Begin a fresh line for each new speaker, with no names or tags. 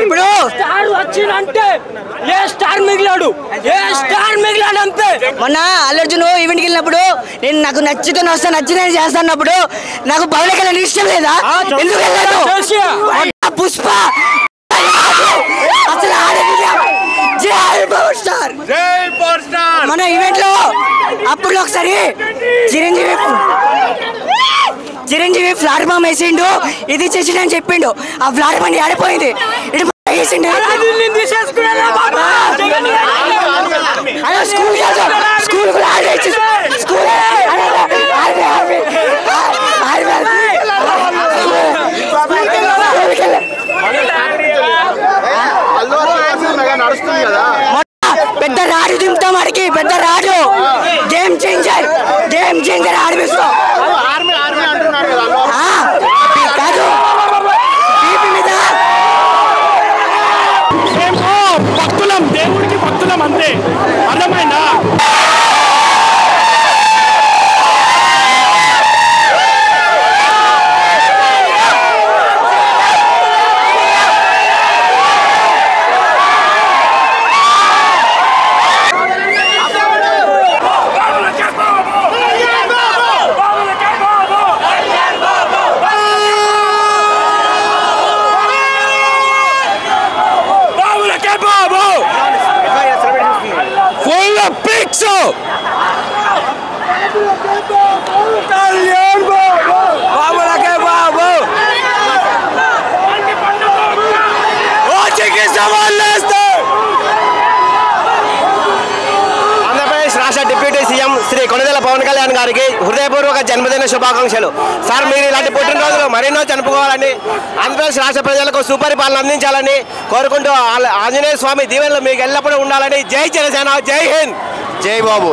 ఇప్పుడు స్టార్ వచ్చిందంటే ఏ స్టార్ మిగిలాడు అంతే. మొన్న అల్లు అర్జున్ ఈవెంట్కి వెళ్ళినప్పుడు నాకు నచ్చితే వస్తా నచ్చిన చేస్తానప్పుడు నాకు పవన్ కళ్యాణ్ ఇష్టం లేదా? ఎందుకు వెళ్ళాను? పుష్ప అసలు మన ఈవెంట్ లో అప్పుడు ఒకసారి చిరంజీవి ప్లాట్ఫామ్ వేసిండు, ఇది చేసిండని చెప్పిండు. ఆ ప్లాట్ఫామ్ ఆడిపోయింది. పెద్ద రాడు దింపుతాం వాడికి, పెద్ద రాడు గేమ్ చేంజర్ ఆడిపిస్తాం కాదు.
భక్తులం, దేవుడికి భక్తులం అంతే, అర్థమైందా?
ఆంధ్రప్రదేశ్ రాష్ట్ర డిప్యూటీ సీఎం శ్రీ కొణిదెల పవన్ కళ్యాణ్ గారికి హృదయపూర్వక జన్మదిన శుభాకాంక్షలు. సార్, మీరు ఇలాంటి పుట్టినరోజులు మరెన్నో జరుపుకోవాలని, ఆంధ్రప్రదేశ్ రాష్ట్ర ప్రజలకు సుపరిపాలన అందించాలని కోరుకుంటూ ఆంజనేయ స్వామి దీవెనలు మీకు ఎల్లప్పుడూ ఉండాలని. జై జనసేన, జై హింద్, జై బాబు.